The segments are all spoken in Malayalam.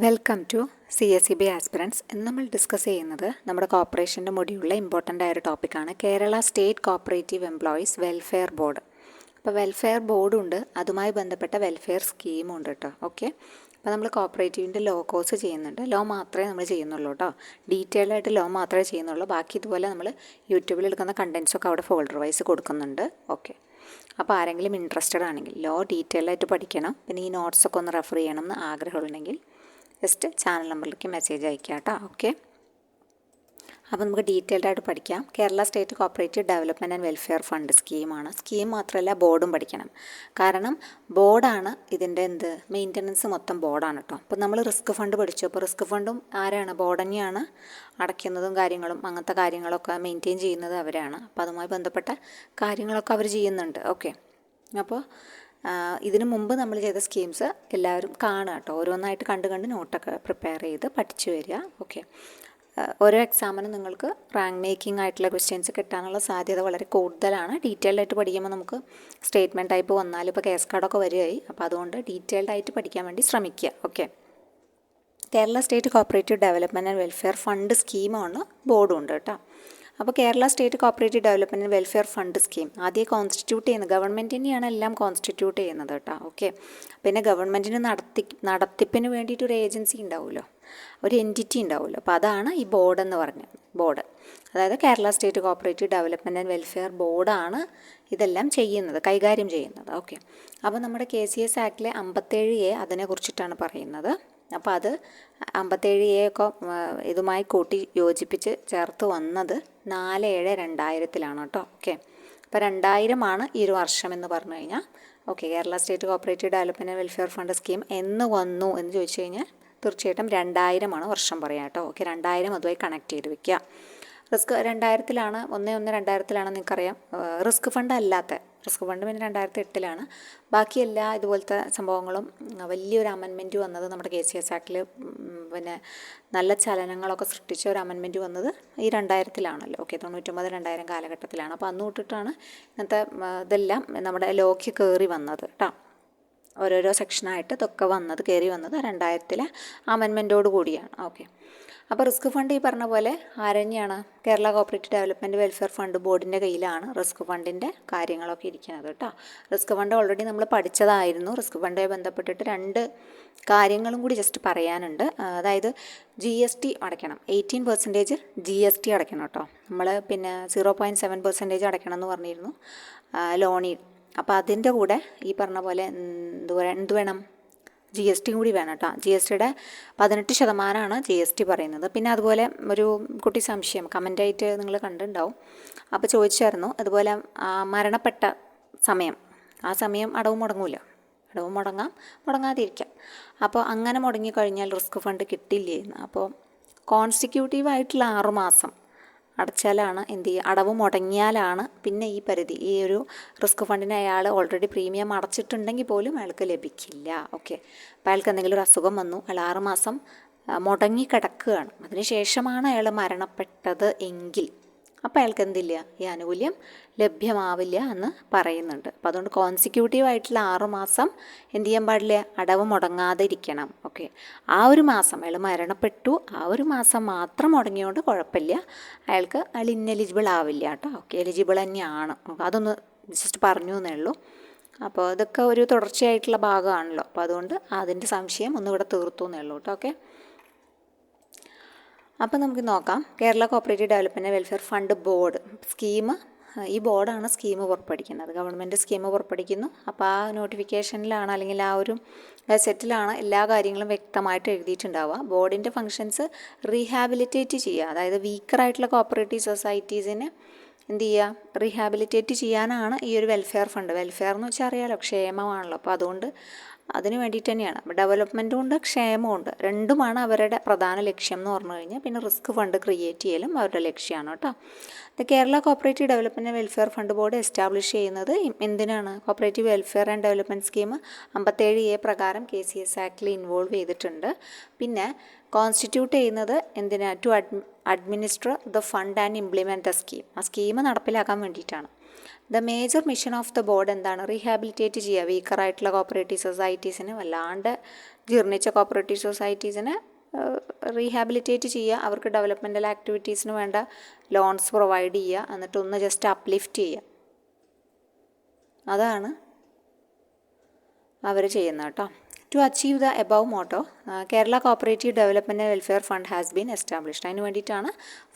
Welcome to CSEB aspirants. ഇന്ന് നമ്മൾ ഡിസ്കസ് ചെയ്യുന്നത് നമ്മുടെ കോർപ്പറേഷൻ്റെ മുടിയുള്ള ഇമ്പോർട്ടൻ്റ് ആയൊരു ടോപ്പിക്കാണ് Kerala state cooperative employees welfare board. അപ്പോൾ വെൽഫെയർ ബോർഡുണ്ട്, അതുമായി ബന്ധപ്പെട്ട വെൽഫെയർ സ്കീമും ഉണ്ട് കേട്ടോ. ഓക്കെ, അപ്പോൾ നമ്മൾ കോപ്പറേറ്റീവിൻ്റെ ലോ കോഴ്സ് ചെയ്യുന്നുണ്ട്. ലോ മാത്രമേ നമ്മൾ ചെയ്യുന്നുള്ളൂ കേട്ടോ, ഡീറ്റെയിൽഡ് ആയിട്ട് ലോ മാത്രമേ ചെയ്യുന്നുള്ളൂ. ബാക്കി ഇതുപോലെ നമ്മൾ യൂട്യൂബിൽ എടുക്കുന്ന കണ്ടൻസൊക്കെ അവിടെ ഫോൾഡർ വൈസ് കൊടുക്കുന്നുണ്ട്. ഓക്കെ, അപ്പോൾ ആരെങ്കിലും ഇൻട്രസ്റ്റഡ് ആണെങ്കിൽ ലോ ഡീറ്റെയിൽഡ് ആയിട്ട് പഠിക്കണം, പിന്നെ ഈ നോട്ട്സൊക്കെ ഒന്ന് റെഫർ ചെയ്യണം എന്ന് ആഗ്രഹമുണ്ടെങ്കിൽ ജസ്റ്റ് ചാനൽ നമ്പറിലേക്ക് മെസ്സേജ് അയക്കാം കേട്ടോ. ഓക്കെ, അപ്പോൾ നമുക്ക് ഡീറ്റെയിൽഡ് ആയിട്ട് പഠിക്കാം. Kerala state cooperative development and welfare fund സ്കീമാണ്. സ്കീം മാത്രമല്ല, ബോർഡും പഠിക്കണം. കാരണം ബോർഡാണ് ഇതിൻ്റെ മെയിൻ്റനൻസ് മൊത്തം ബോർഡാണ് കേട്ടോ. അപ്പോൾ നമ്മൾ റിസ്ക് ഫണ്ട് പഠിച്ചു. അപ്പോൾ റിസ്ക് ഫണ്ടും ആരാണ്? ബോർഡ് തന്നെയാണ് അടയ്ക്കുന്നതും കാര്യങ്ങളും അങ്ങനത്തെ കാര്യങ്ങളൊക്കെ മെയിൻറ്റെയിൻ ചെയ്യുന്നത് അവരാണ്. അപ്പോൾ അതുമായി ബന്ധപ്പെട്ട കാര്യങ്ങളൊക്കെ അവർ ചെയ്യുന്നുണ്ട്. ഓക്കെ, അപ്പോൾ ഇതിനു മുമ്പ് നമ്മൾ ചെയ്ത സ്കീംസ് എല്ലാവരും കാണുക കേട്ടോ. ഓരോന്നായിട്ട് കണ്ട് നോട്ടൊക്കെ പ്രിപ്പയർ ചെയ്ത് പഠിച്ചു വരിക. ഓക്കെ, ഓരോ എക്സാമിനും നിങ്ങൾക്ക് റാങ്ക് മേക്കിംഗ് ആയിട്ടുള്ള ക്വസ്റ്റ്യൻസ് കിട്ടാനുള്ള സാധ്യത വളരെ കൂടുതലാണ്. ഡീറ്റെയിൽഡ് ആയിട്ട് പഠിക്കുമ്പോൾ നമുക്ക് സ്റ്റേറ്റ്മെൻറ്റ് ടൈപ്പ് വന്നാലും ഇപ്പോൾ കേസ് കാർഡൊക്കെ വരികയായി. അപ്പോൾ അതുകൊണ്ട് ഡീറ്റെയിൽഡ് ആയിട്ട് പഠിക്കാൻ വേണ്ടി ശ്രമിക്കുക. Okay, Kerala state cooperative development and welfare fund സ്കീമാണ്, ബോർഡും ഉണ്ട് കേട്ടോ. അപ്പോൾ Kerala state cooperative development welfare fund scheme ആദ്യം കോൺസ്റ്റിറ്റ്യൂട്ട് ചെയ്യുന്നത് ഗവൺമെൻറ് തന്നെയാണ് എല്ലാം കോൺസ്റ്റിറ്റ്യൂട്ട് ചെയ്യുന്നത് കേട്ടോ. ഓക്കെ, പിന്നെ ഗവൺമെൻറ്റിന് നടത്തിപ്പിന് വേണ്ടിയിട്ട് ഒരു ഏജൻസി ഉണ്ടാവുമല്ലോ, ഒരു എൻറ്റിറ്റി ഉണ്ടാവുമല്ലോ. അപ്പോൾ അതാണ് ഈ ബോർഡ് എന്ന് പറഞ്ഞത്. ബോർഡ് അതായത് Kerala state cooperative development and welfare ബോർഡാണ് ഇതെല്ലാം ചെയ്യുന്നത്, കൈകാര്യം ചെയ്യുന്നത്. ഓക്കെ, അപ്പോൾ നമ്മുടെ KCS ആക്ടിലെ 57A അതിനെക്കുറിച്ചിട്ടാണ് പറയുന്നത്. അപ്പോൾ അത് 57A ഒക്കെ ഇതുമായി കൂട്ടി യോജിപ്പിച്ച് ചേർത്ത് വന്നത് 4/7/2000 കേട്ടോ. ഓക്കെ, അപ്പോൾ 2000 ഈ ഒരു വർഷം എന്ന് പറഞ്ഞു കഴിഞ്ഞാൽ. Okay, Kerala state cooperative development welfare fund scheme എന്ന് വന്നു എന്ന് ചോദിച്ചു കഴിഞ്ഞാൽ തീർച്ചയായിട്ടും 2000 വർഷം പറയാം കേട്ടോ. ഓക്കെ, 2000 അതുമായി കണക്ട് ചെയ്ത് വെക്കുക. റിസ്ക് 2000 നിങ്ങൾക്കറിയാം. റിസ്ക് ഫണ്ട് അല്ലാത്ത റിസ്ക് ഫണ്ട് പിന്നെ 2008 ബാക്കി എല്ലാ ഇതുപോലത്തെ സംഭവങ്ങളും വലിയൊരു അമെൻമെൻറ്റ് വന്നത് നമ്മുടെ KCS ആക്ടിൽ പിന്നെ നല്ല ചലനങ്ങളൊക്കെ സൃഷ്ടിച്ച ഒരു അമെൻമെൻറ്റ് വന്നത് ഈ 2000 ഓക്കെ, 99-2000 കാലഘട്ടത്തിലാണ്. അപ്പോൾ അന്ന് തൊട്ടിട്ടാണ് ഇങ്ങനത്തെ ഇതെല്ലാം നമ്മുടെ ലോക്ക് കയറി വന്നത് കേട്ടോ. ഓരോരോ സെക്ഷനായിട്ട് ഇതൊക്കെ കയറി വന്നത് 2000 അമെൻമെൻറ്റോട് കൂടിയാണ്. ഓക്കെ, അപ്പോൾ റിസ്ക് ഫണ്ട് ഈ പറഞ്ഞ പോലെ ആരെന്നെയാണ്? Kerala cooperative development welfare fund ബോർഡിൻ്റെ കയ്യിലാണ് റിസ്ക് ഫണ്ടിൻ്റെ കാര്യങ്ങളൊക്കെ ഇരിക്കുന്നത് കേട്ടോ. റിസ്ക് ഫണ്ട് ഓൾറെഡി നമ്മൾ പഠിച്ചതായിരുന്നു. റിസ്ക് ഫണ്ടുമായി ബന്ധപ്പെട്ടിട്ട് 2 കാര്യങ്ങളും കൂടി ജസ്റ്റ് പറയാനുണ്ട്. അതായത് GST അടയ്ക്കണം, 18% GST അടയ്ക്കണം കേട്ടോ. നമ്മൾ പിന്നെ 0.7% അടയ്ക്കണം എന്ന് പറഞ്ഞിരുന്നു ലോണിൽ. അപ്പോൾ അതിൻ്റെ കൂടെ ഈ പറഞ്ഞ പോലെ എന്ത് വേണം? GST കൂടി വേണം കേട്ടോ. GSTയുടെ 18% GST പറയുന്നത്. പിന്നെ അതുപോലെ ഒരു കുട്ടി സംശയം കമൻ്റായിട്ട് നിങ്ങൾ കണ്ടിട്ടുണ്ടാവും. അപ്പോൾ ചോദിച്ചായിരുന്നു, അതുപോലെ മരണപ്പെട്ട സമയം, ആ സമയം അടവ് മുടങ്ങൂല. അടവ് മുടങ്ങാതിരിക്കാം. അപ്പോൾ അങ്ങനെ മുടങ്ങിക്കഴിഞ്ഞാൽ റിസ്ക് ഫണ്ട് കിട്ടില്ലേന്ന്. അപ്പോൾ കോൺസിക്യൂട്ടീവായിട്ടുള്ള 6 മാസം അടച്ചാലാണ് എന്ത് ചെയ്യുക, അടവ് മുടങ്ങിയാലാണ് പിന്നെ ഈ പരിധി, ഈ ഒരു റിസ്ക് ഫണ്ടിന് അയാൾ ഓൾറെഡി പ്രീമിയം അടച്ചിട്ടുണ്ടെങ്കിൽ പോലും അയാൾക്ക് ലഭിക്കില്ല. ഓക്കെ, അപ്പോൾ അയാൾക്ക് എന്തെങ്കിലും ഒരു അസുഖം വന്നു, അയാൾ 6 മാസം മുടങ്ങി കിടക്കുകയാണ്, അതിനുശേഷമാണ് അയാൾ മരണപ്പെട്ടത് എങ്കിൽ അപ്പോൾ അയാൾക്ക് എന്തില്ല, ഈ ആനുകൂല്യം ലഭ്യമാവില്ല എന്ന് പറയുന്നുണ്ട്. അപ്പോൾ അതുകൊണ്ട് കോൺസിക്യൂട്ടീവായിട്ടുള്ള 6 മാസം എന്ത് ചെയ്യാൻ പാടില്ല, അടവ് മുടങ്ങാതെ ഇരിക്കണം. ഓക്കെ, ആ ഒരു മാസം അയാൾ മരണപ്പെട്ടു, ആ ഒരു മാസം മാത്രം മുടങ്ങിയോണ്ട് കുഴപ്പമില്ല, അയാൾ ഇന്നെലിജിബിൾ ആവില്ല കേട്ടോ. ഓക്കെ, എലിജിബിൾ തന്നെയാണ്. അതൊന്ന് ജസ്റ്റ് പറഞ്ഞു എന്നേ ഉള്ളൂ. അപ്പോൾ ഇതൊക്കെ ഒരു തുടർച്ചയായിട്ടുള്ള ഭാഗമാണല്ലോ. അപ്പോൾ അതുകൊണ്ട് അതിൻ്റെ സംശയം ഒന്നുകൂടെ തീർത്തു എന്നേ ഉള്ളൂ കേട്ടോ. ഓക്കെ, അപ്പോൾ നമുക്ക് നോക്കാം. Kerala cooperative development welfare fund board scheme, ഈ ബോർഡാണ് സ്കീം പുറപ്പെടുവിക്കുന്നത്. ഗവൺമെൻറ് സ്കീം പുറപ്പെടുവിക്കുന്നു. അപ്പോൾ ആ നോട്ടിഫിക്കേഷനിലാണ് അല്ലെങ്കിൽ ആ ഒരു സെറ്റിലാണ് എല്ലാ കാര്യങ്ങളും വ്യക്തമായിട്ട് എഴുതിയിട്ടുണ്ടാവുക. ബോർഡിൻ്റെ ഫങ്ഷൻസ് റീഹാബിലിറ്റേറ്റ് ചെയ്യുക, അതായത് വീക്കറായിട്ടുള്ള കോപ്പറേറ്റീവ് സൊസൈറ്റീസിനെ എന്ത് ചെയ്യുക, റീഹാബിലിറ്റേറ്റ് ചെയ്യാനാണ് ഈ ഒരു വെൽഫെയർ ഫണ്ട്. വെൽഫെയർ എന്ന് വെച്ചാൽ അറിയാമല്ലോ, ക്ഷേമമാണല്ലോ. അപ്പോൾ അതുകൊണ്ട് അതിന് വേണ്ടിയിട്ട് തന്നെയാണ്. ഡെവലപ്മെൻറ്റും ഉണ്ട്, ക്ഷേമവും ഉണ്ട്, രണ്ടുമാണ് അവരുടെ പ്രധാന ലക്ഷ്യം എന്ന് പറഞ്ഞു കഴിഞ്ഞാൽ. പിന്നെ റിസ്ക് ഫണ്ട് ക്രിയേറ്റ് ചെയ്യലും അവരുടെ ലക്ഷ്യമാണ് കേട്ടോ. Kerala cooperative development welfare fund board establish ചെയ്യുന്നത് എന്തിനാണ്? Cooperative welfare and development scheme 57A പ്രകാരം KCS ആക്ടിൽ ഇൻവോൾവ് ചെയ്തിട്ടുണ്ട്. പിന്നെ കോൺസ്റ്റിറ്റ്യൂട്ട് ചെയ്യുന്നത് എന്തിനാ? To administer the fund and implement the scheme. ആ സ്കീം നടപ്പിലാക്കാൻ വേണ്ടിയിട്ടാണ്. The major mission of the board എന്താണ്? റീഹാബിലിറ്റേറ്റ് ചെയ്യുക വീക്കറായിട്ടുള്ള കോപ്പറേറ്റീവ് സൊസൈറ്റീസിന് വല്ലാണ്ട് ജീർണിച്ച കോപ്പറേറ്റീവ് സൊസൈറ്റീസിനെ റീഹാബിലിറ്റേറ്റ് ചെയ്യുക, അവർക്ക് ഡെവലപ്മെൻറ്റൽ ആക്ടിവിറ്റീസിന് വേണ്ട ലോൺസ് പ്രൊവൈഡ് ചെയ്യുക, എന്നിട്ട് ഒന്ന് ജസ്റ്റ് അപ്ലിഫ്റ്റ് ചെയ്യുക. അതാണ് അവർ ചെയ്യുന്നത് കേട്ടോ. To achieve the above motto Kerala cooperative development and welfare fund has been established. അതിന് വേണ്ടിയിട്ടാണ്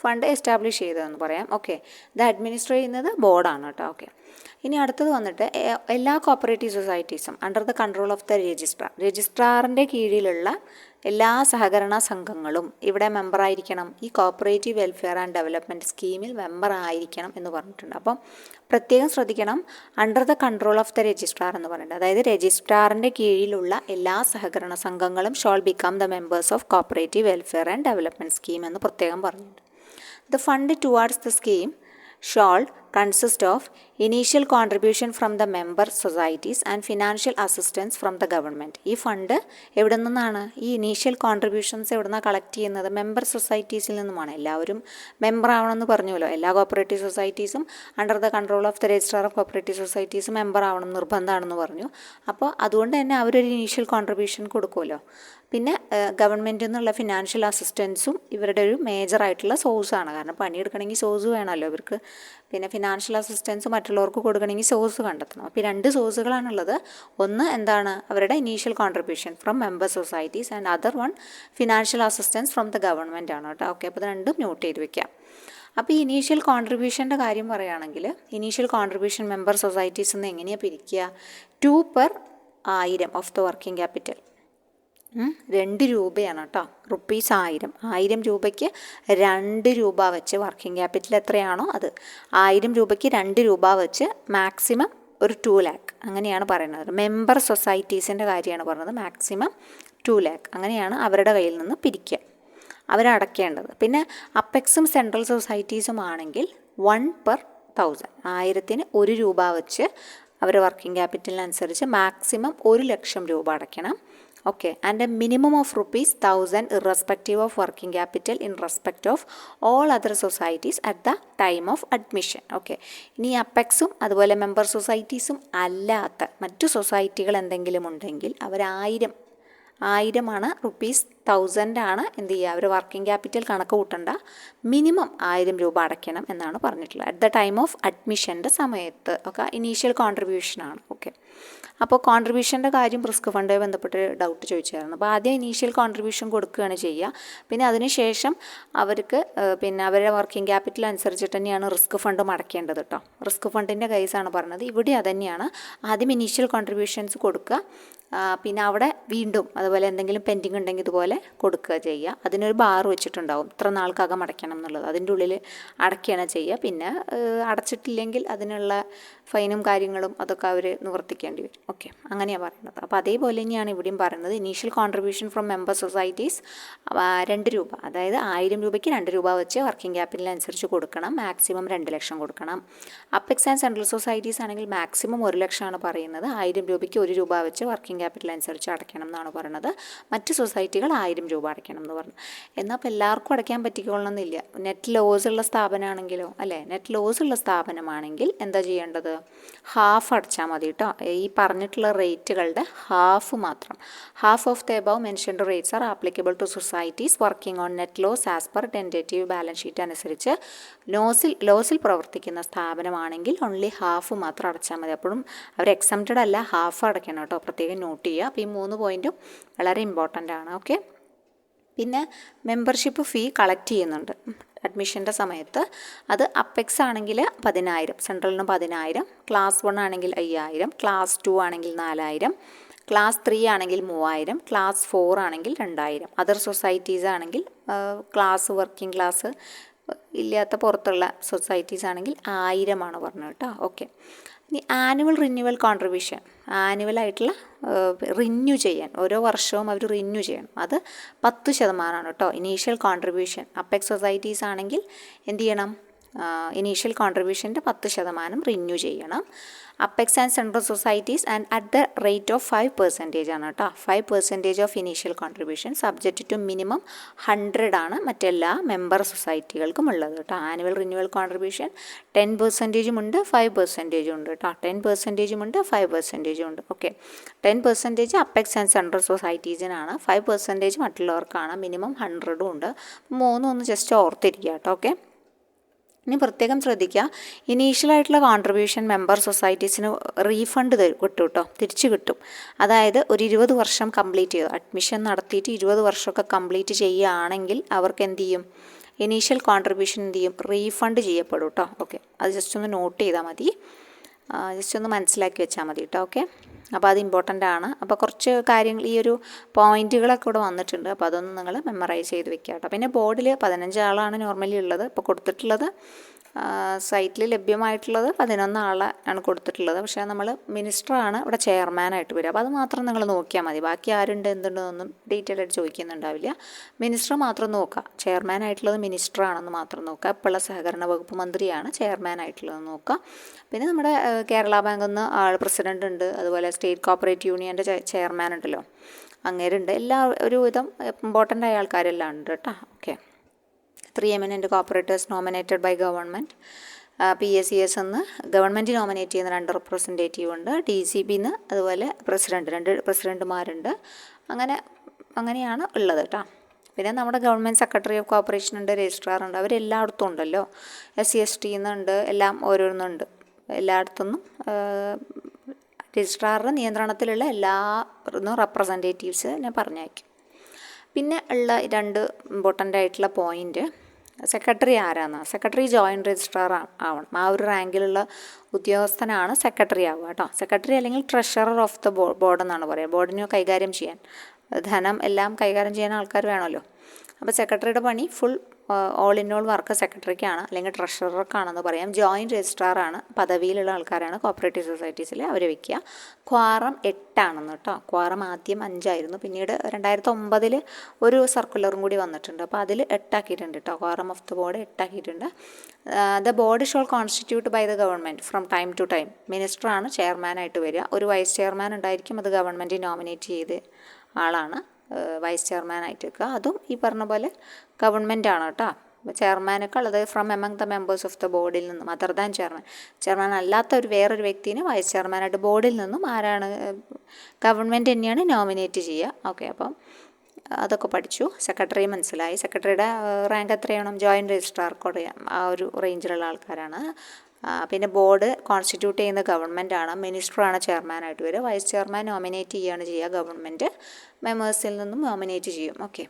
ഫണ്ട് എസ്റ്റാബ്ലിഷ് ചെയ്തതെന്ന് പറയാം. ഓക്കെ, ഇത് അഡ്മിനിസ്റ്റർ ചെയ്യുന്നത് ബോർഡാണ് കേട്ടോ. ഓക്കെ, ഇനി അടുത്തത് വന്നിട്ട് എല്ലാ കോപ്പറേറ്റീവ് സൊസൈറ്റീസും under the control of the രജിസ്ട്രാറിൻ്റെ കീഴിലുള്ള എല്ലാ സഹകരണ സംഘങ്ങളും ഇവിടെ മെമ്പറായിരിക്കണം, ഈ കോപ്പറേറ്റീവ് വെൽഫെയർ ആൻഡ് ഡെവലപ്മെൻറ്റ് സ്കീമിൽ മെമ്പർ ആയിരിക്കണം എന്ന് പറഞ്ഞിട്ടുണ്ട്. അപ്പം പ്രത്യേകം ശ്രദ്ധിക്കണം, under the control of the registrar എന്ന് പറഞ്ഞിട്ടുണ്ട്. അതായത് രജിസ്ട്രാറിൻ്റെ കീഴിലുള്ള എല്ലാ സഹകരണ സംഘങ്ങളും shall become the members of cooperative welfare and development scheme എന്ന് പ്രത്യേകം പറഞ്ഞിട്ടുണ്ട്. The fund towards the scheme shall consist of initial contribution from the member societies and financial assistance from the government. ഈ ഫണ്ട് എവിടെ നിന്നാണ്? ഈ ഇനീഷ്യൽ കോൺട്രിബ്യൂഷൻസ് എവിടെ നിന്നാണ് കളക്ട് ചെയ്യുന്നത്? മെമ്പർ സൊസൈറ്റീസിൽ നിന്നുമാണ്. എല്ലാവരും മെമ്പർ ആവണമെന്ന് പറഞ്ഞുവല്ലോ. എല്ലാ കോപ്പറേറ്റീവ് സൊസൈറ്റീസും under the control of the registrar of cooperative societies member ആവണം നിർബന്ധമാണെന്ന് പറഞ്ഞു. അപ്പോൾ അതുകൊണ്ട് തന്നെ അവരൊരു ഇനീഷ്യൽ കോൺട്രിബ്യൂഷൻ കൊടുക്കുമല്ലോ. പിന്നെ ഗവൺമെൻറ്റിൽ നിന്നുള്ള ഫിനാൻഷ്യൽ അസിസ്റ്റൻസും ഇവരുടെ ഒരു മേജറായിട്ടുള്ള സോഴ്സാണ്. കാരണം പണിയെടുക്കണമെങ്കിൽ സോഴ്സ് വേണമല്ലോ ഇവർക്ക്. പിന്നെ ഫിനാൻഷ്യൽ അസിസ്റ്റൻസ് മറ്റുള്ളവർക്ക് കൊടുക്കണമെങ്കിൽ സോഴ്സ് കണ്ടെത്തണം. അപ്പോൾ ഈ രണ്ട് സോഴ്സുകളാണുള്ളത്. ഒന്ന് എന്താണ്? അവരുടെ initial contribution from member societies and other one financial assistance from the government ആണ് കേട്ടോ. ഓക്കെ, അപ്പോൾ ഇത് രണ്ടും മ്യൂട്ട് ചെയ്ത് വെക്കാം. അപ്പോൾ ഈ ഇനീഷ്യൽ കോൺട്രിബ്യൂഷൻ്റെ കാര്യം പറയുകയാണെങ്കിൽ ഇനീഷ്യൽ കോൺട്രിബ്യൂഷൻ മെമ്പർ സൊസൈറ്റീസ് നിന്ന് എങ്ങനെയാണ് പിരിക്കുക? 2/1000 ഓഫ് ദ വർക്കിംഗ് ക്യാപിറ്റൽ. 2 രൂപയാണ് കേട്ടോ. ₹1000. 1000 രൂപയ്ക്ക് 2 രൂപ വെച്ച് വർക്കിംഗ് ക്യാപിറ്റൽ എത്രയാണോ അത് 1000 രൂപയ്ക്ക് 2 രൂപ വെച്ച് മാക്സിമം ഒരു 2 lakh അങ്ങനെയാണ് പറയുന്നത്. മെമ്പർ സൊസൈറ്റീസിൻ്റെ കാര്യമാണ് പറഞ്ഞത്. മാക്സിമം 2 lakh അങ്ങനെയാണ് അവരുടെ കയ്യിൽ നിന്ന് പിരിക്കുക, അവരടയ്ക്കേണ്ടത്. പിന്നെ അപ്പെക്സും സെൻട്രൽ സൊസൈറ്റീസും ആണെങ്കിൽ 1/1000 1000-ന് 1 രൂപ വെച്ച് അവർ വർക്കിംഗ് ക്യാപിറ്റലിനനുസരിച്ച് മാക്സിമം 1 ലക്ഷം രൂപ അടയ്ക്കണം. Okay, and A minimum of ₹1000 irrespective of working capital in respect of all other societies at the time of admission. Okay, ഇനി അപ്പെക്സും അതുപോലെ മെമ്പർ സൊസൈറ്റീസും അല്ലാത്ത മറ്റു സൊസൈറ്റികൾ എന്തെങ്കിലും ഉണ്ടെങ്കിൽ അവർ 1000 ₹1000 എന്ത് ചെയ്യുക? അവർ വർക്കിംഗ് ക്യാപിറ്റൽ കണക്ക് കൂട്ടണ്ട, മിനിമം 1000 രൂപ അടയ്ക്കണം എന്നാണ് പറഞ്ഞിട്ടുള്ളത്. അറ്റ് ദ ടൈം ഓഫ് അഡ്മിഷൻ്റെ സമയത്ത് ഒക്കെ ഇനീഷ്യൽ കോൺട്രിബ്യൂഷനാണ്. ഓക്കെ, അപ്പോൾ കോൺട്രിബ്യൂഷൻ്റെ കാര്യം റിസ്ക് ഫണ്ടുമായി ബന്ധപ്പെട്ട് ഡൗട്ട് ചോദിച്ചായിരുന്നു. അപ്പോൾ ആദ്യം ഇനീഷ്യൽ കോൺട്രിബ്യൂഷൻ കൊടുക്കുകയാണ് ചെയ്യുക. പിന്നെ അതിനുശേഷം അവർക്ക് പിന്നെ അവരുടെ വർക്കിംഗ് ക്യാപിറ്റൽ അനുസരിച്ചിട്ട് തന്നെയാണ് റിസ്ക് ഫണ്ട് അടയ്ക്കേണ്ടത് കേട്ടോ. റിസ്ക് ഫണ്ടിൻ്റെ കേസാണ് പറഞ്ഞത്. ഇവിടെ അതുതന്നെയാണ്. ആദ്യം ഇനീഷ്യൽ കോൺട്രിബ്യൂഷൻസ് കൊടുക്കുക, പിന്നെ അവിടെ വീണ്ടും അതുപോലെ എന്തെങ്കിലും പെൻഡിങ് ഉണ്ടെങ്കിൽ ഇതുപോലെ കൊടുക്കുക ചെയ്യുക. അതിനൊരു ബാർ വെച്ചിട്ടുണ്ടാവും, ഇത്ര നാൾക്കകം അടയ്ക്കണം എന്നുള്ളത്. അതിൻ്റെ ഉള്ളിൽ അടയ്ക്കുകയാണ് ചെയ്യുക. പിന്നെ അടച്ചിട്ടില്ലെങ്കിൽ അതിനുള്ള ഫൈനും കാര്യങ്ങളും അതൊക്കെ അവർ നിവർത്തിക്കേണ്ടി വരും. ഓക്കെ, അങ്ങനെയാണ് പറയുന്നത്. അപ്പോൾ അതേപോലെ തന്നെയാണ് ഇവിടെയും പറയുന്നത്. Initial contribution from member societies 2 രൂപ, അതായത് 1000 രൂപയ്ക്ക് 2 രൂപ വെച്ച് വർക്കിംഗ് ക്യാപിറ്റലിനനുസരിച്ച് കൊടുക്കണം. മാക്സിമം 2 ലക്ഷം കൊടുക്കണം. അപ്പെക്സ് ആൻഡ് സെൻട്രൽ സൊസൈറ്റീസ് ആണെങ്കിൽ മാക്സിമം 1 ലക്ഷമാണ് പറയുന്നത്. 1000 രൂപയ്ക്ക് 1 രൂപ വെച്ച് വർക്കിംഗ് ക്യാപിറ്റൽ അനുസരിച്ച് അടയ്ക്കണം എന്നാണ് പറയുന്നത്. മറ്റ് സൊസൈറ്റികൾ 1000 രൂപ അടയ്ക്കണം എന്ന് പറഞ്ഞു. എന്നാൽ ഇപ്പോൾ എല്ലാവർക്കും അടയ്ക്കാൻ പറ്റിക്കൊള്ളണമെന്നില്ല. നെറ്റ് ലോസ് ഉള്ള സ്ഥാപനമാണെങ്കിലോ, അല്ലേ, നെറ്റ് ലോസ് ഉള്ള സ്ഥാപനമാണെങ്കിൽ എന്താ ചെയ്യേണ്ടത്? ഹാഫ് അടച്ചാൽ മതി കേട്ടോ. ഈ പറഞ്ഞിട്ടുള്ള റേറ്റുകളുടെ ഹാഫ് മാത്രം. Half of the above mentioned rates are applicable to societies working on net loss as per tentative balance sheet അനുസരിച്ച് ലോസിൽ പ്രവർത്തിക്കുന്ന സ്ഥാപനമാണെങ്കിൽ ഓൺലി ഹാഫ് മാത്രം അടച്ചാൽ മതി. അപ്പോഴും അവർ എക്സംപ്റ്റഡ് അല്ല, ഹാഫ് അടയ്ക്കണം കേട്ടോ. പ്രത്യേകം നോട്ട് ചെയ്യുക. അപ്പോൾ ഈ 3 പോയിൻറ്റും വളരെ ഇമ്പോർട്ടൻ്റ് ആണ്. ഓക്കെ, പിന്നെ മെമ്പർഷിപ്പ് ഫീ കളക്ട് ചെയ്യുന്നുണ്ട് അഡ്മിഷൻ്റെ സമയത്ത്. അത് അപ്പെക്സ് ആണെങ്കിൽ 10000, സെൻട്രലിന് 10000, ക്ലാസ് 1 ആണെങ്കിൽ 5000, ക്ലാസ് 2 ആണെങ്കിൽ 4000, ക്ലാസ് 3 ആണെങ്കിൽ 3000, ക്ലാസ് 4 ആണെങ്കിൽ 2000. അതർ സൊസൈറ്റീസ് ആണെങ്കിൽ വർക്കിംഗ് ക്ലാസ് ഇല്ലാത്ത പുറത്തുള്ള സൊസൈറ്റീസ് ആണെങ്കിൽ 1000 പറഞ്ഞത് കേട്ടോ. ഓക്കെ, ഇനി ആനുവൽ റിന്യൂവൽ കോൺട്രിബ്യൂഷൻ, ആനുവലായിട്ടുള്ള റിന്യൂ ചെയ്യാൻ ഓരോ വർഷവും അവർ റിന്യൂ ചെയ്യണം. അത് 10% കേട്ടോ. ഇനീഷ്യൽ കോൺട്രിബ്യൂഷൻ അപ്പെക്സ് സൊസൈറ്റീസ് ആണെങ്കിൽ എന്ത് ചെയ്യണം? ഇനീഷ്യൽ കോൺട്രിബ്യൂഷൻ്റെ 10% റിന്യൂ ചെയ്യണം. Apex and central societies and at the rate of 5% ആണ് കേട്ടോ. 5% of initial contribution subject to minimum 100 ആണ് മറ്റെല്ലാ മെമ്പർ സൊസൈറ്റികൾക്കും ഉള്ളത് കേട്ടോ. ആനുവൽ റിന്യൂവൽ കോൺട്രിബ്യൂഷൻ 10% ഉണ്ട്, 5% ഉണ്ട് കേട്ടോ. 10% ഉണ്ട്, 5% ഉണ്ട്. ഓക്കെ, 10% അപ്പെക്സ് ആൻഡ് സെൻട്രൽ സൊസൈറ്റീസിനാണ്, 5% മറ്റുള്ളവർക്കാണ്. മിനിമം 100 ഉണ്ട്. മൂന്നൊന്ന് ജസ്റ്റ് ഓർത്തിരിക്കുക കേട്ടോ. ഓക്കെ, ഇനി പ്രത്യേകം ശ്രദ്ധിക്കുക, ഇനീഷ്യലായിട്ടുള്ള കോൺട്രിബ്യൂഷൻ മെമ്പർ സൊസൈറ്റീസിന് റീഫണ്ട് കിട്ടും കേട്ടോ, തിരിച്ചു കിട്ടും. അതായത് ഒരു 20 വർഷം കംപ്ലീറ്റ് ചെയ്തു, അഡ്മിഷൻ നടത്തിയിട്ട് 20 വർഷമൊക്കെ കംപ്ലീറ്റ് ചെയ്യുകയാണെങ്കിൽ അവർക്ക് എന്ത് ചെയ്യും, ഇനീഷ്യൽ കോൺട്രിബ്യൂഷൻ എന്ത് ചെയ്യും, റീഫണ്ട് ചെയ്യപ്പെടും കേട്ടോ. ഓക്കെ, അത് ജസ്റ്റ് ഒന്ന് നോട്ട് ചെയ്താൽ മതി, ജസ്റ്റ് ഒന്ന് മനസ്സിലാക്കി വെച്ചാൽ മതി കേട്ടോ. ഓക്കെ, അപ്പോൾ അത് ഇമ്പോർട്ടൻ്റ് ആണ്. അപ്പോൾ കുറച്ച് കാര്യങ്ങൾ, ഈ ഒരു പോയിൻറ്റുകളൊക്കെ ഇവിടെ വന്നിട്ടുണ്ട്, അപ്പോൾ അതൊന്ന് നിങ്ങൾ മെമ്മറൈസ് ചെയ്ത് വെക്കുക കേട്ടോ. പിന്നെ ബോർഡിൽ 15 ആളാണ് നോർമലി ഉള്ളത്. ഇപ്പോൾ കൊടുത്തിട്ടുള്ളത് സൈറ്റിൽ ലഭ്യമായിട്ടുള്ളത് 11 ആളാണ് കൊടുത്തിട്ടുള്ളത്. പക്ഷേ നമ്മൾ മിനിസ്റ്ററാണ് ഇവിടെ ചെയർമാനായിട്ട് വരിക. അപ്പോൾ അത് മാത്രം നിങ്ങൾ നോക്കിയാൽ മതി. ബാക്കി ആരുണ്ട് എന്തുണ്ടെന്നൊന്നും ഡീറ്റെയിൽ ആയിട്ട് ചോദിക്കുന്നുണ്ടാവില്ല. മിനിസ്റ്റർ മാത്രം നോക്കുക, ചെയർമാനായിട്ടുള്ളത് മിനിസ്റ്ററാണെന്ന് മാത്രം നോക്കുക. ഇപ്പോഴുള്ള സഹകരണ വകുപ്പ് മന്ത്രിയാണ് ചെയർമാനായിട്ടുള്ളത് നോക്കുക. പിന്നെ നമ്മുടെ കേരള ബാങ്കിൽ നിന്ന് പ്രസിഡൻ്റ് ഉണ്ട്, അതുപോലെ സ്റ്റേറ്റ് കോപ്പറേറ്റീവ് യൂണിയൻ്റെ ചെയർമാൻ ഉണ്ടല്ലോ, അങ്ങേരുണ്ട്. ഒരുവിധം ഇമ്പോർട്ടൻ്റ് ആയ ആൾക്കാരെല്ലാം ഉണ്ട് കേട്ടോ. Okay, 3 eminent cooperators nominated by government. PSES എന്ന് ഗവൺമെൻറ് നോമിനേറ്റ് ചെയ്യുന്ന 2 റെപ്രസെൻറ്റേറ്റീവ് ഉണ്ട്. DCBന്ന് അതുപോലെ പ്രസിഡൻറ്റ്, 2 പ്രസിഡൻറ്റുമാരുണ്ട്. അങ്ങനെയാണ് ഉള്ളത് കേട്ടോ. പിന്നെ നമ്മുടെ ഗവൺമെൻറ് സെക്രട്ടറി ഓഫ് കോർപ്പറേഷൻ ഉണ്ട്, രജിസ്ട്രാർ ഉണ്ട്, അവരെല്ലായിടത്തും ഉണ്ടല്ലോ. SC/ST എന്നുണ്ട്, എല്ലാം ഓരോന്നുണ്ട്. എല്ലായിടത്തുനിന്നും രജിസ്ട്രാറുടെ നിയന്ത്രണത്തിലുള്ള എല്ലാ റെപ്രസെൻറ്റേറ്റീവ്സ് ഞാൻ പറഞ്ഞയക്കും. പിന്നെ ഉള്ള 2 ഇമ്പോർട്ടൻ്റ് ആയിട്ടുള്ള പോയിൻ്റ്, സെക്രട്ടറി ആരാന്ന്. സെക്രട്ടറി ജോയിൻറ്റ് രജിസ്ട്രാർ ആവണം. ആ ഒരു റാങ്കിലുള്ള ഉദ്യോഗസ്ഥനാണ് സെക്രട്ടറി ആവുക കേട്ടോ. സെക്രട്ടറി അല്ലെങ്കിൽ ട്രഷറർ ഓഫ് ദ ബോർഡ് എന്നാണ് പറയുക. ബോർഡിനെ കൈകാര്യം ചെയ്യാൻ, ധനം എല്ലാം കൈകാര്യം ചെയ്യാൻ ആൾക്കാർ വേണമല്ലോ. അപ്പോൾ സെക്രട്ടറിയുടെ പണി full all in all work സെക്രട്ടറിക്കാണ് അല്ലെങ്കിൽ ട്രഷറർക്കാണെന്ന് പറയാം. ജോയിൻറ്റ് രജിസ്ട്രാറാണ്, പദവിയിലുള്ള ആൾക്കാരാണ് കോപ്പറേറ്റീവ് സൊസൈറ്റീസിൽ അവർ വയ്ക്കുക. ക്വാറം 8 ആണെന്ന് കേട്ടോ. ക്വാറം ആദ്യം 5 ആയിരുന്നു, പിന്നീട് 2009 ഒരു സർക്കുലറും കൂടി വന്നിട്ടുണ്ട്. അപ്പോൾ അതിൽ 8 ആക്കിയിട്ടുണ്ട് കേട്ടോ. ക്വാറം ഓഫ് ദ ബോർഡ് 8 ആക്കിയിട്ടുണ്ട്. The board shall constitute by the government from time to time. മിനിസ്റ്ററാണ് ചെയർമാനായിട്ട് വരിക. ഒരു വൈസ് ചെയർമാൻ ഉണ്ടായിരിക്കും, അത് ഗവൺമെൻറ് നോമിനേറ്റ് ചെയ്ത് ആളാണ് വൈസ് ചെയർമാനായിട്ട് വെക്കുക. അതും ഈ പറഞ്ഞ പോലെ ഗവൺമെൻറ്റാണ് കേട്ടോ. ചെയർമാനൊക്കെ ഉള്ളത് from among the members of the ബോർഡിൽ നിന്നും, അതർ ദാൻ ചെയർമാൻ അല്ലാത്ത വേറൊരു വ്യക്തിനെ വൈസ് ചെയർമാനായിട്ട് ബോർഡിൽ നിന്നും ആരാണ്, ഗവൺമെൻറ് തന്നെയാണ് നോമിനേറ്റ് ചെയ്യുക. ഓക്കെ, അപ്പം അതൊക്കെ പഠിച്ചു. സെക്രട്ടറി മനസ്സിലായി. സെക്രട്ടറിയുടെ റാങ്ക് എത്രയാണോ, ജോയിൻറ്റ് രജിസ്ട്രാർ അറിയാം, ആ ഒരു റേഞ്ചിലുള്ള ആൾക്കാരാണ്. പിന്നെ ബോർഡ് കോൺസ്റ്റിറ്റ്യൂട്ട് ചെയ്യുന്ന ഗവൺമെൻറ്റാണ്. മിനിസ്റ്ററാണ് ചെയർമാനായിട്ട് വരിക. വൈസ് ചെയർമാൻ നോമിനേറ്റ് ചെയ്യുക ഗവൺമെൻറ്, മെമ്പേഴ്സിൽ നിന്നും നോമിനേറ്റ് ചെയ്യും. ഓക്കെ,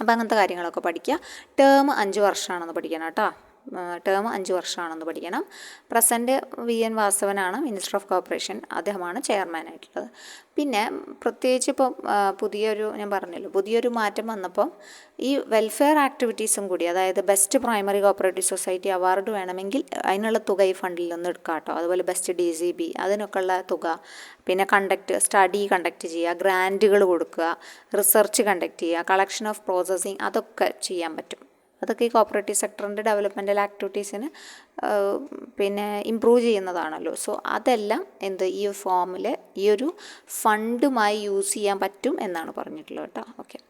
അപ്പോൾ അങ്ങനത്തെ കാര്യങ്ങളൊക്കെ പഠിക്കുക. ടേം 5 വർഷമാണെന്ന് പഠിക്കണം കേട്ടോ. ടേം 5 വർഷമാണെന്ന് പഠിക്കണം. പ്രസൻറ്റ് VN വാസവനാണ് മിനിസ്റ്റർ ഓഫ് കോർപ്പറേഷൻ, അദ്ദേഹമാണ് ചെയർമാനായിട്ടുള്ളത്. പിന്നെ പ്രത്യേകിച്ച് ഇപ്പോൾ ഞാൻ പറഞ്ഞല്ലോ, പുതിയൊരു മാറ്റം വന്നപ്പോൾ ഈ വെൽഫെയർ ആക്ടിവിറ്റീസും കൂടി, അതായത് best primary cooperative society award വേണമെങ്കിൽ അതിനുള്ള തുക ഈ ഫണ്ടിൽ നിന്ന് എടുക്കാം കേട്ടോ. അതുപോലെ ബെസ്റ്റ് DCB അതിനൊക്കെയുള്ള തുക, പിന്നെ സ്റ്റഡി കണ്ടക്ട് ചെയ്യുക, ഗ്രാൻറ്റുകൾ കൊടുക്കുക, റിസർച്ച് കണ്ടക്ട് ചെയ്യുക, കളക്ഷൻ ഓഫ് പ്രോസസ്സിങ്, അതൊക്കെ ചെയ്യാൻ പറ്റും. അതൊക്കെ ഈ കോപ്പറേറ്റീവ് സെക്ടറിൻ്റെ ഡെവലപ്മെൻറ്റൽ ആക്ടിവിറ്റീസിന് പിന്നെ ഇമ്പ്രൂവ് ചെയ്യുന്നതാണല്ലോ. സോ അതെല്ലാം ഈ ഫോമിൽ ഈ ഒരു ഫണ്ടുമായി യൂസ് ചെയ്യാൻ പറ്റും എന്നാണ് പറഞ്ഞിട്ടുള്ളത് കേട്ടോ. ഓക്കെ,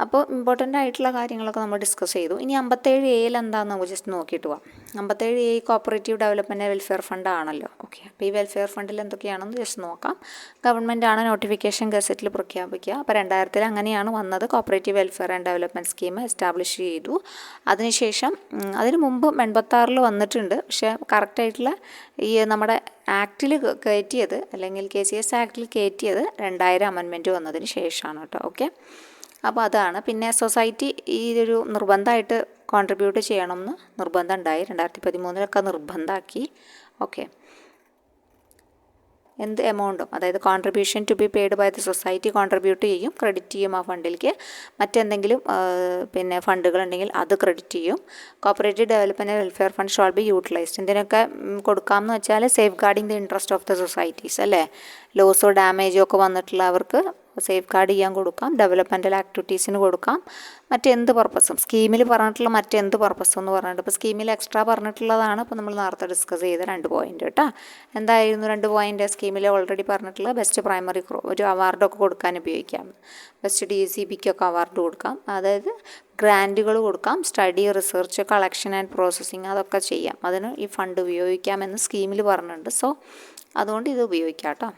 അപ്പോൾ ഇമ്പോർട്ടൻ്റ് ആയിട്ടുള്ള കാര്യങ്ങളൊക്കെ നമ്മൾ ഡിസ്കസ് ചെയ്തു. ഇനി 57A എന്താണെന്ന് നമുക്ക് ജസ്റ്റ് നോക്കിയിട്ട് പോവാം. 57A cooperative development welfare fund ആണല്ലോ. ഓക്കെ, അപ്പോൾ ഈ വെൽഫെയർ ഫണ്ടിൽ എന്തൊക്കെയാണെന്ന് ജസ്റ്റ് നോക്കാം. ഗവൺമെൻറ്റാണ് നോട്ടിഫിക്കേഷൻ ഗസറ്റിൽ പ്രഖ്യാപിക്കുക. അപ്പോൾ 2000 അങ്ങനെയാണ് വന്നത്. Cooperative welfare and development scheme establish ചെയ്തു. അതിനുശേഷം അതിന് മുമ്പ് 86 വന്നിട്ടുണ്ട്. പക്ഷേ കറക്റ്റായിട്ടുള്ള ഈ നമ്മുടെ ആക്റ്റിൽ കയറ്റിയത്, അല്ലെങ്കിൽ KCS ആക്റ്റിൽ കയറ്റിയത് 2000 അമെൻമെൻറ്റ് വന്നതിന് ശേഷമാണ് കേട്ടോ. ഓക്കെ, അപ്പോൾ അതാണ്. പിന്നെ സൊസൈറ്റി ഈ ഒരു നിർബന്ധമായിട്ട് കോൺട്രിബ്യൂട്ട് ചെയ്യണമെന്ന് നിർബന്ധം ഉണ്ടായി. 2013 നിർബന്ധമാക്കി. ഓക്കെ, എന്ത് എമൗണ്ടും, അതായത് contribution to be paid by the society contribute ചെയ്യും, ക്രെഡിറ്റ് ചെയ്യും ആ ഫണ്ടിലേക്ക്. മറ്റെന്തെങ്കിലും പിന്നെ ഫണ്ടുകൾ ഉണ്ടെങ്കിൽ അത് ക്രെഡിറ്റ് ചെയ്യും. Cooperative development welfare fund shawl B utilised. എന്തിനൊക്കെ കൊടുക്കാമെന്ന് വെച്ചാൽ safe guarding the interest of the societies അല്ലേ. ലോസോ ഡാമേജോ ഒക്കെ വന്നിട്ടുള്ളവർക്ക് സേഫ് ഗാർഡ് ചെയ്യാൻ കൊടുക്കാം, ഡെവലപ്മെൻറ്റൽ ആക്ടിവിറ്റീസിന് കൊടുക്കാം, മറ്റെന്ത് പർപ്പസും സ്കീമിൽ പറഞ്ഞിട്ടുള്ള മറ്റെന്ത് പർപ്പസും എന്ന് പറഞ്ഞിട്ട് ഇപ്പോൾ സ്കീമിൽ എക്സ്ട്രാ പറഞ്ഞിട്ടുള്ളതാണ് ഇപ്പോൾ നമ്മൾ നേരത്തെ ഡിസ്കസ് ചെയ്ത 2 പോയിന്റ് കേട്ടോ. എന്തായിരുന്നു 2 പോയിന്റ്? സ്കീമിൽ ഓൾറെഡി പറഞ്ഞിട്ടുള്ള ബെസ്റ്റ് പ്രൈമറി ഒരു അവാർഡൊക്കെ കൊടുക്കാൻ ഉപയോഗിക്കാം, ബെസ്റ്റ് DSEBക്കൊക്കെ അവാർഡ് കൊടുക്കാം, അതായത് ഗ്രാൻറ്റുകൾ കൊടുക്കാം, study, research, collection and processing അതൊക്കെ ചെയ്യാം, അതിന് ഈ ഫണ്ട് ഉപയോഗിക്കാമെന്ന് സ്കീമിൽ പറഞ്ഞിട്ടുണ്ട്. സോ അതുകൊണ്ട് ഇത് ഉപയോഗിക്കാം കേട്ടോ.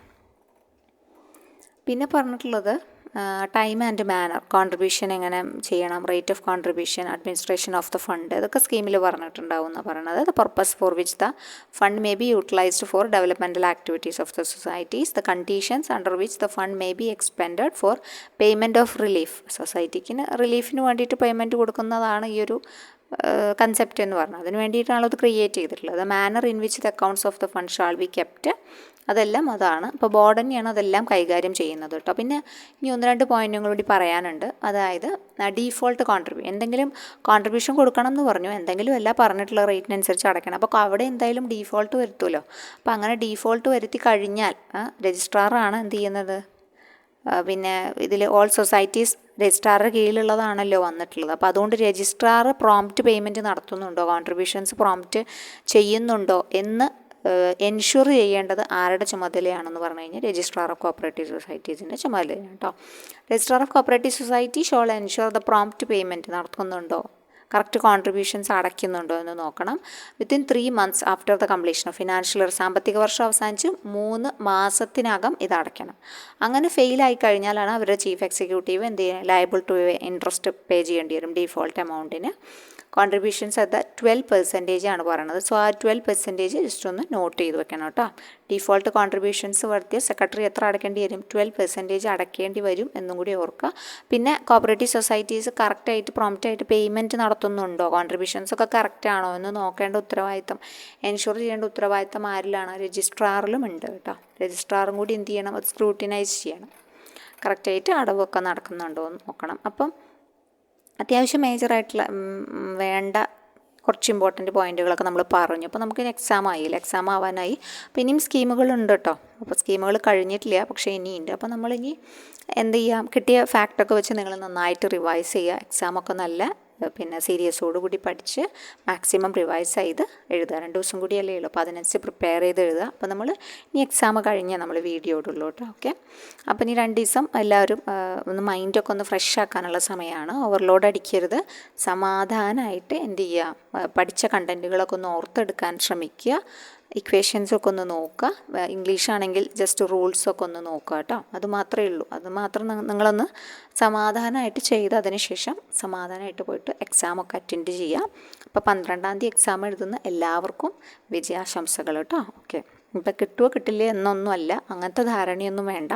പിന്നെ പറഞ്ഞിട്ടുള്ളത് ടൈം ആൻഡ് മാനർ, കോൺട്രിബ്യൂഷൻ എങ്ങനെ ചെയ്യണം, rate of contribution, administration of the fund, ഇതൊക്കെ സ്കീമിൽ പറഞ്ഞിട്ടുണ്ടാവും എന്നാണ് പറയുന്നത്. The purpose for which the fund may be utilised for developmental activities of the societies, the conditions under which the fund may be expended for payment of relief, സൊസൈറ്റിക്ക് റിലീഫിന് വേണ്ടിയിട്ട് പേയ്മെൻറ്റ് കൊടുക്കുന്നതാണ് ഈ ഒരു കൺസെപ്റ്റ് എന്ന് പറഞ്ഞത്. അതിന് വേണ്ടിയിട്ടാണ് അത് ക്രിയേറ്റ് ചെയ്തിട്ടുള്ളത്. The manner in which the accounts of the fund shall be kept, അതെല്ലാം അതാണ്. ഇപ്പോൾ ബോർഡ് തന്നെയാണ് അതെല്ലാം കൈകാര്യം ചെയ്യുന്നത് കേട്ടോ. പിന്നെ ഇനി 1-2 പോയിന്റുകൾ കൂടി പറയാനുണ്ട്. അതായത് ഡീഫോൾട്ട് എന്തെങ്കിലും കോൺട്രിബ്യൂഷൻ കൊടുക്കണം എന്ന് പറഞ്ഞു, എന്തെങ്കിലും അല്ല പറഞ്ഞിട്ടുള്ള റേറ്റിനനുസരിച്ച് അടയ്ക്കണം. അപ്പോൾ അവിടെ എന്തായാലും ഡീഫോൾട്ട് വരുത്തുമല്ലോ. അപ്പോൾ അങ്ങനെ ഡീഫോൾട്ട് വരുത്തി കഴിഞ്ഞാൽ രജിസ്ട്രാറാണ് എന്ത് ചെയ്യുന്നത്, പിന്നെ ഇതിൽ ഓൾ സൊസൈറ്റീസ് രജിസ്ട്രാറുടെ കീഴിലുള്ളതാണല്ലോ വന്നിട്ടുള്ളത്. അപ്പോൾ അതുകൊണ്ട് രജിസ്ട്രാർ പ്രോംപ്റ്റ് പേയ്മെൻറ്റ് നടത്തുന്നുണ്ടോ, കോൺട്രിബ്യൂഷൻസ് പ്രോംപ്റ്റ് ചെയ്യുന്നുണ്ടോ എന്ന് എൻഷുർ ചെയ്യേണ്ടത് ആരുടെ ചുമതലയാണെന്ന് പറഞ്ഞു കഴിഞ്ഞാൽ രജിസ്ട്രാർ ഓഫ് കോപ്പറേറ്റീവ് സൊസൈറ്റീസിൻ്റെ ചുമതലയാണ് കേട്ടോ. Registrar of cooperative society shall ensure the prompt payment നടത്തുന്നുണ്ടോ, കറക്റ്റ് കോൺട്രിബ്യൂഷൻസ് അടയ്ക്കുന്നുണ്ടോ എന്ന് നോക്കണം. Within 3 months after the completion of financial year, സാമ്പത്തിക വർഷം അവസാനിച്ച് 3 മാസത്തിനകം ഇത് അടയ്ക്കണം. അങ്ങനെ ഫെയിലായി കഴിഞ്ഞാലാണ് അവരുടെ ചീഫ് എക്സിക്യൂട്ടീവ് എന്ത് ചെയ്യുക, ലയബിൾ ടു ഇൻട്രസ്റ്റ് പേ ചെയ്യേണ്ടി വരും ഡീഫോൾട്ട് എമൗണ്ടിന്. കോൺട്രിബ്യൂഷൻസ് അത് 12% ആണ് പറയുന്നത്. സോ ആ 12% ജസ്റ്റ് ഒന്ന് നോട്ട് ചെയ്ത് വെക്കണം കേട്ടോ. ഡീഫോൾട്ട് കോൺട്രിബ്യൂഷൻസ് വരുത്തിയ സെക്രട്ടറി എത്ര അടയ്ക്കേണ്ടി വരും, 12% അടയ്ക്കേണ്ടി വരും എന്നും കൂടി ഓർക്കുക. പിന്നെ കോപ്പറേറ്റീവ് സൊസൈറ്റീസ് കറക്റ്റായിട്ട് പ്രോംപ്റ്റായിട്ട് പേയ്മെൻറ്റ് നടത്തുന്നുണ്ടോ, കോൺട്രിബ്യൂഷൻസ് ഒക്കെ കറക്റ്റ് ആണോ എന്ന് നോക്കേണ്ട ഉത്തരവാദിത്തം, എൻഷുർ ചെയ്യേണ്ട ഉത്തരവാദിത്തം ആരിലാണ്, രജിസ്ട്രാറിലും ഉണ്ട് കേട്ടോ. രജിസ്ട്രാറും കൂടി എന്ത് ചെയ്യണം, അത് സ്ക്രൂട്ടിനൈസ് ചെയ്യണം, കറക്റ്റായിട്ട് അടവൊക്കെ നടക്കുന്നുണ്ടോ എന്ന് നോക്കണം. അപ്പം അത്യാവശ്യം മേജറായിട്ടുള്ള വേണ്ട കുറച്ച് ഇമ്പോർട്ടൻറ്റ് പോയിൻറ്റുകളൊക്കെ നമ്മൾ പറഞ്ഞു. അപ്പോൾ നമുക്ക് എക്സാം ആയില്ല, എക്സാം ആവാനായി. അപ്പോൾ ഇനിയും സ്കീമുകളുണ്ട് കേട്ടോ. അപ്പോൾ സ്കീമുകൾ കഴിഞ്ഞിട്ടില്ല, പക്ഷേ ഇനിയുണ്ട്. അപ്പോൾ നമ്മളിനി എന്ത് ചെയ്യാം, കിട്ടിയ ഫാക്റ്റൊക്കെ വെച്ച് നിങ്ങൾ നന്നായിട്ട് റിവൈസ് ചെയ്യുക. എക്സാമൊക്കെ നല്ല പിന്നെ സീരിയസോടുകൂടി പഠിച്ച് മാക്സിമം റിവൈസ് ചെയ്ത് എഴുതുക. 2 ദിവസം കൂടിയല്ലേ ഉള്ളൂ, അപ്പോൾ അതിനനുസരിച്ച് പ്രിപ്പയർ ചെയ്ത് എഴുതുക. അപ്പോൾ നമ്മൾ ഇനി എക്സാം കഴിഞ്ഞാൽ നമ്മൾ വീഡിയോ ഇടുള്ളൂ കേട്ടോ. ഓക്കെ, അപ്പോൾ ഇനി 2 ദിവസം എല്ലാവരും ഒന്ന് മൈൻഡൊക്കെ ഒന്ന് ഫ്രഷ് ആക്കാനുള്ള സമയമാണ്. ഓവർലോഡ് അടിക്കരുത്, സമാധാനമായിട്ട് എന്ത് ചെയ്യുക, പഠിച്ച കണ്ടൻറ്റുകളൊക്കെ ഒന്ന് ഓർത്തെടുക്കാൻ ശ്രമിക്കുക. ഇക്വേഷൻസൊക്കെ ഒന്ന് നോക്കുക. ഇംഗ്ലീഷ് ആണെങ്കിൽ ജസ്റ്റ് റൂൾസൊക്കെ ഒന്ന് നോക്കുക കേട്ടോ. അത് മാത്രമേ ഉള്ളൂ. അത് മാത്രം നിങ്ങളൊന്ന് സമാധാനമായിട്ട് ചെയ്ത് അതിന് ശേഷം സമാധാനമായിട്ട് പോയിട്ട് എക്സാമൊക്കെ അറ്റൻഡ് ചെയ്യുക. അപ്പോൾ 12-ാം തീയതി എക്സാം എഴുതുന്ന എല്ലാവർക്കും വിജയാശംസകൾ കേട്ടോ. ഓക്കെ, ഇപ്പം കിട്ടുമോ കിട്ടില്ലേ എന്നൊന്നുമല്ല, അങ്ങനത്തെ ധാരണയൊന്നും വേണ്ട.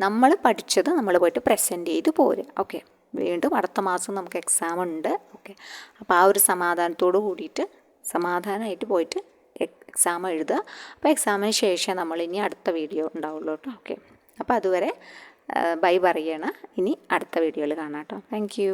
നമ്മൾ പഠിച്ചത് നമ്മൾ പോയിട്ട് പ്രസൻറ്റ് ചെയ്ത് പോരുക. ഓക്കെ, വീണ്ടും അടുത്ത മാസം നമുക്ക് എക്സാം ഉണ്ട്. ഓക്കെ, അപ്പോൾ ആ ഒരു സമാധാനത്തോട് കൂടിയിട്ട് സമാധാനമായിട്ട് പോയിട്ട് എക്സാം എഴുതുക. അപ്പോൾ എക്സാമിന് ശേഷം നമ്മൾ ഇനി അടുത്ത വീഡിയോ ഉണ്ടാവുള്ളൂ കേട്ടോ. ഓക്കെ, അപ്പോൾ അതുവരെ ബൈ പറയണം. ഇനി അടുത്ത വീഡിയോയിൽ കാണാം കേട്ടോ. Thank you.